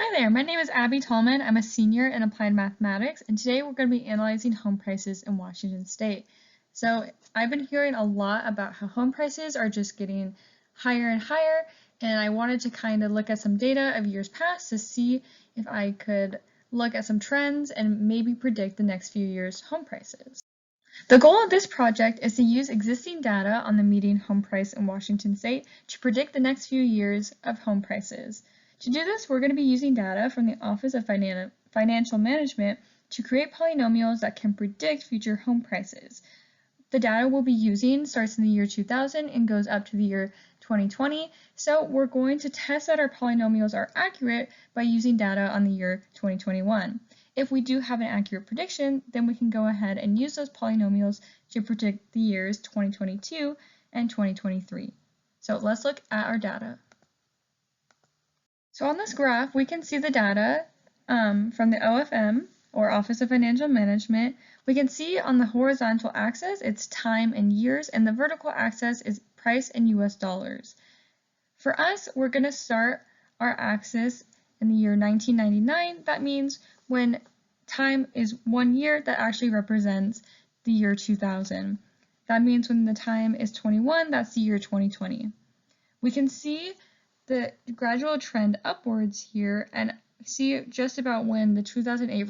Hi there, my name is Abby Tallman. I'm a senior in applied mathematics, and today we're going to be analyzing home prices in Washington State. So I've been hearing a lot about how home prices are just getting higher and higher, and I wanted to kind of look at some data of years past to see if I could look at some trends and maybe predict the next few years' home prices. The goal of this project is to use existing data on the median home price in Washington State to predict the next few years of home prices. To do this, we're going to be using data from the Office of Financial Management to create polynomials that can predict future home prices. The data we'll be using starts in the year 2000 and goes up to the year 2020, so we're going to test that our polynomials are accurate by using data on the year 2021. If we do have an accurate prediction, then we can go ahead and use those polynomials to predict the years 2022 and 2023. So let's look at our data. So on this graph, we can see the data from the OFM, or Office of Financial Management. We can see on the horizontal axis, it's time in years, and the vertical axis is price in US dollars. For us, we're going to start our axis in the year 1999. That means when time is 1 year, that actually represents the year 2000. That means when the time is 21, that's the year 2020. We can see the gradual trend upwards here and see just about when the 2008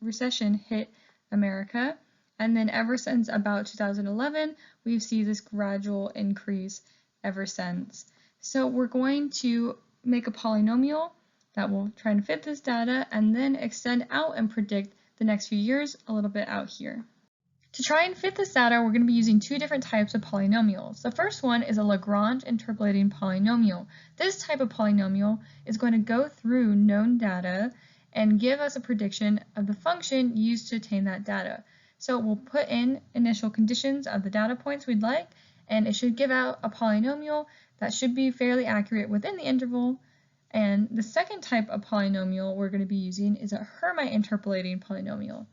recession hit America, and then ever since about 2011 we see this gradual increase ever since. So we're going to make a polynomial that will try and fit this data and then extend out and predict the next few years a little bit out here. To try and fit this data, we're going to be using two different types of polynomials. The first one is a Lagrange interpolating polynomial. This type of polynomial is going to go through known data and give us a prediction of the function used to attain that data. So we'll put in initial conditions of the data points we'd like, and it should give out a polynomial that should be fairly accurate within the interval. And the second type of polynomial we're going to be using is a Hermit interpolating polynomial.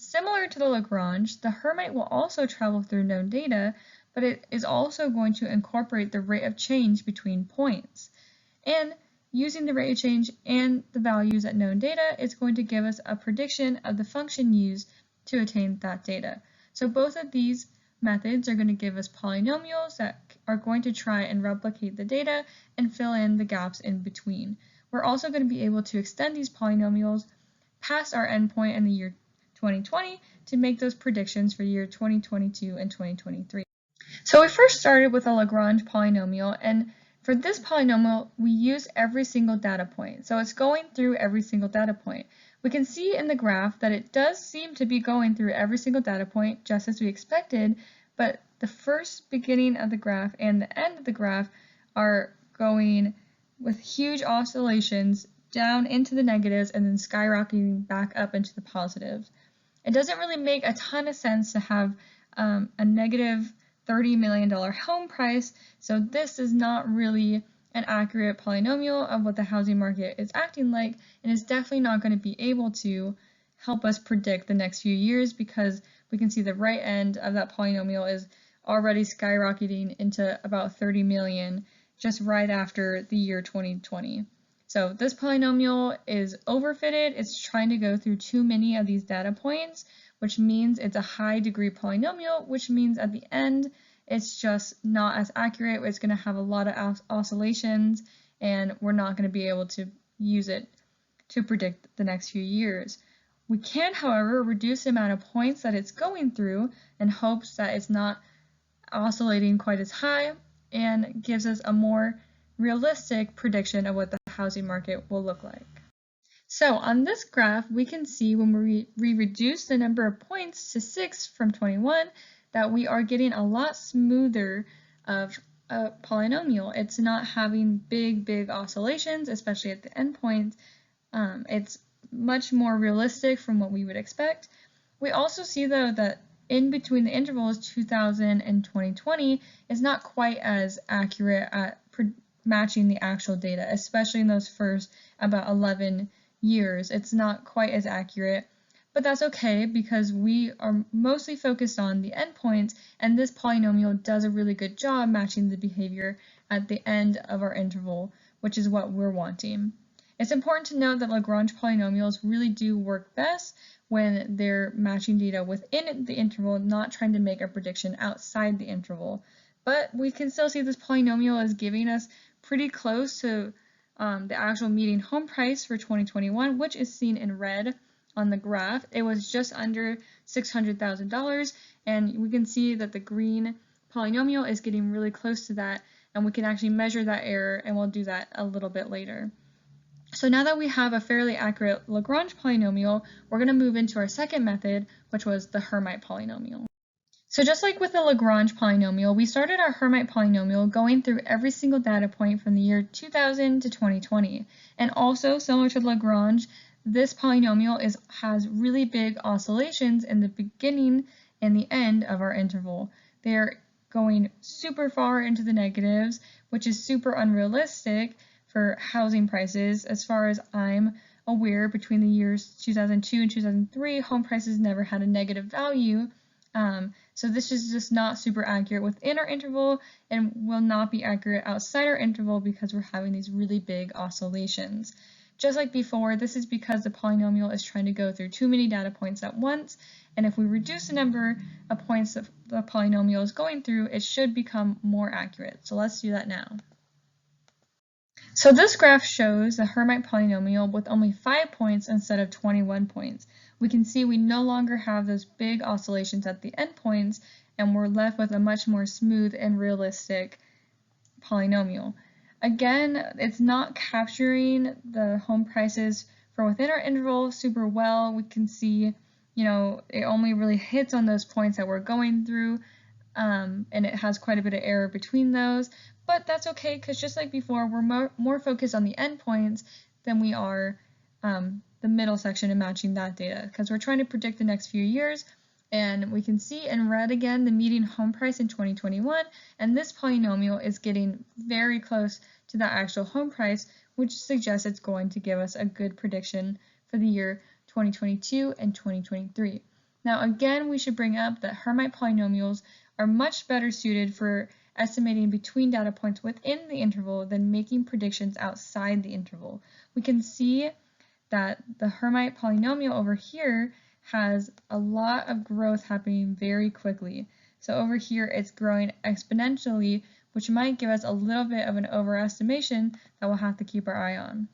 Similar to the Lagrange, the Hermit will also travel through known data, but it is also going to incorporate the rate of change between points. And using the rate of change and the values at known data, it's going to give us a prediction of the function used to attain that data. So both of these methods are going to give us polynomials that are going to try and replicate the data and fill in the gaps in between. We're also going to be able to extend these polynomials past our endpoint in the year 2020 to make those predictions for year 2022 and 2023. So we first started with a Lagrange polynomial, and for this polynomial we use every single data point. So it's going through every single data point. We can see in the graph that it does seem to be going through every single data point just as we expected, but the first beginning of the graph and the end of the graph are going with huge oscillations down into the negatives and then skyrocketing back up into the positives. It doesn't really make a ton of sense to have a negative $30 million home price, so this is not really an accurate polynomial of what the housing market is acting like, and is definitely not going to be able to help us predict the next few years, because we can see the right end of that polynomial is already skyrocketing into about 30 million just right after the year 2020. So this polynomial is overfitted. It's trying to go through too many of these data points, which means it's a high degree polynomial, which means at the end it's just not as accurate. It's going to have a lot of oscillations, and we're not going to be able to use it to predict the next few years. We can, however, reduce the amount of points that it's going through in hopes that it's not oscillating quite as high and gives us a more realistic prediction of what the housing market will look like. So on this graph, we can see when we reduce the number of points to 6 from 21 that we are getting a lot smoother of a polynomial. It's not having big oscillations, especially at the endpoints. It's much more realistic from what we would expect. We also see though that in between the intervals 2000 and 2020 is not quite as accurate at matching the actual data, especially in those first about 11 years. It's not quite as accurate, but that's okay because we are mostly focused on the endpoints, and this polynomial does a really good job matching the behavior at the end of our interval, which is what we're wanting. It's important to note that Lagrange polynomials really do work best when they're matching data within the interval, not trying to make a prediction outside the interval. But we can still see this polynomial is giving us pretty close to the actual median home price for 2021, which is seen in red on the graph. It was just under $600,000, and we can see that the green polynomial is getting really close to that, and we can actually measure that error, and we'll do that a little bit later. So now that we have a fairly accurate Lagrange polynomial, we're going to move into our second method, which was the Hermit polynomial. So just like with the Lagrange polynomial, we started our Hermit polynomial going through every single data point from the year 2000 to 2020. And also, similar to Lagrange, this polynomial has really big oscillations in the beginning and the end of our interval. They're going super far into the negatives, which is super unrealistic for housing prices. As far as I'm aware, between the years 2002 and 2003, home prices never had a negative value. So this is just not super accurate within our interval and will not be accurate outside our interval because we're having these really big oscillations. Just like before, this is because the polynomial is trying to go through too many data points at once, and if we reduce the number of points that the polynomial is going through, it should become more accurate. So let's do that now. So this graph shows the Hermit polynomial with only 5 points instead of 21 points. We can see we no longer have those big oscillations at the endpoints, and we're left with a much more smooth and realistic polynomial. Again, it's not capturing the home prices for within our interval super well. We can see, it only really hits on those points that we're going through, and it has quite a bit of error between those. But that's okay, because just like before, we're more focused on the endpoints than we are the middle section and matching that data, because we're trying to predict the next few years. And we can see in red again the median home price in 2021, and this polynomial is getting very close to the actual home price, which suggests it's going to give us a good prediction for the year 2022 and 2023. Now again, we should bring up that Hermit polynomials are much better suited for estimating between data points within the interval than making predictions outside the interval. We can see that the Hermit polynomial over here has a lot of growth happening very quickly. So over here it's growing exponentially, which might give us a little bit of an overestimation that we'll have to keep our eye on.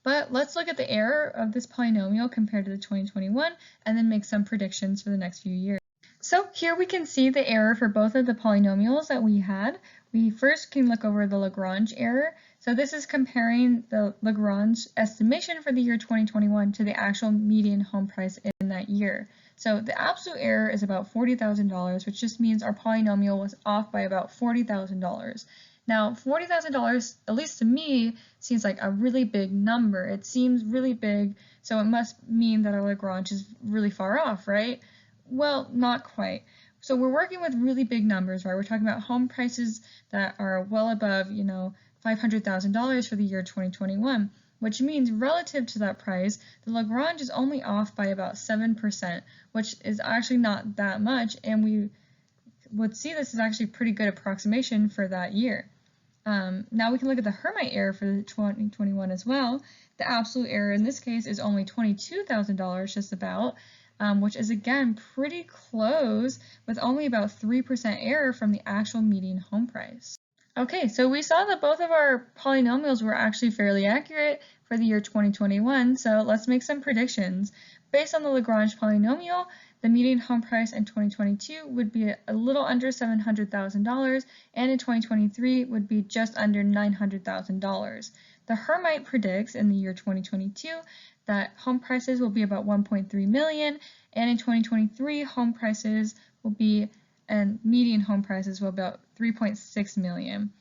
But let's look at the error of this polynomial compared to the 2021 and then make some predictions for the next few years. So here we can see the error for both of the polynomials that we had. We first can look over the Lagrange error. So this is comparing the Lagrange estimation for the year 2021 to the actual median home price in that year. So the absolute error is about $40,000, which just means our polynomial was off by about $40,000. Now, $40,000, at least to me, seems like a really big number. It seems really big, so it must mean that our Lagrange is really far off, right? Well, not quite. So we're working with really big numbers, right? We're talking about home prices that are well above, $500,000 for the year 2021, which means relative to that price, the Lagrange is only off by about 7%, which is actually not that much, and we would see this is actually a pretty good approximation for that year. Now we can look at the Hermit error for 2021 as well. The absolute error in this case is only $22,000 just about, which is again pretty close with only about 3% error from the actual median home price. Okay, so we saw that both of our polynomials were actually fairly accurate for the year 2021, so let's make some predictions. Based on the Lagrange polynomial, the median home price in 2022 would be a little under $700,000, and in 2023 would be just under $900,000. The Hermit predicts in the year 2022 that home prices will be about 1.3 million, and in 2023 home prices will be, and median home prices will be about 3.6 million.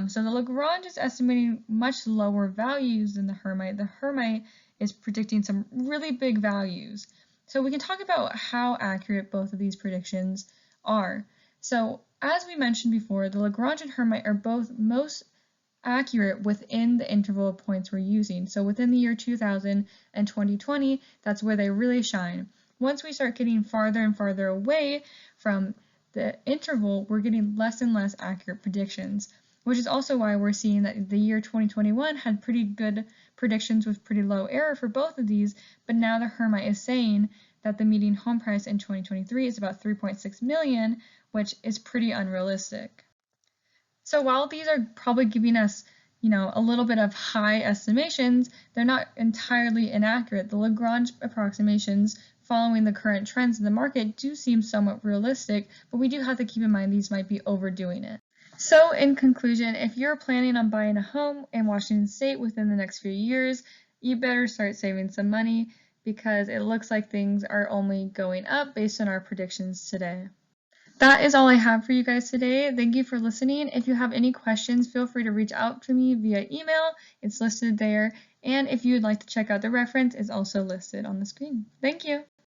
So the Lagrange is estimating much lower values than the Hermit. The Hermit is predicting some really big values. So we can talk about how accurate both of these predictions are. So as we mentioned before, the Lagrange and Hermit are both most accurate within the interval of points we're using. So within the year 2000 and 2020, that's where they really shine. Once we start getting farther and farther away from the interval, we're getting less and less accurate predictions, which is also why we're seeing that the year 2021 had pretty good predictions with pretty low error for both of these, but now the Hermit is saying that the median home price in 2023 is about 3.6 million, which is pretty unrealistic. So while these are probably giving us, a little bit of high estimations, they're not entirely inaccurate. The Lagrange approximations following the current trends in the market do seem somewhat realistic, but we do have to keep in mind these might be overdoing it. So in conclusion, if you're planning on buying a home in Washington State within the next few years, you better start saving some money because it looks like things are only going up based on our predictions today. That is all I have for you guys today. Thank you for listening. If you have any questions, feel free to reach out to me via email. It's listed there. And if you'd like to check out the reference, it's also listed on the screen. Thank you.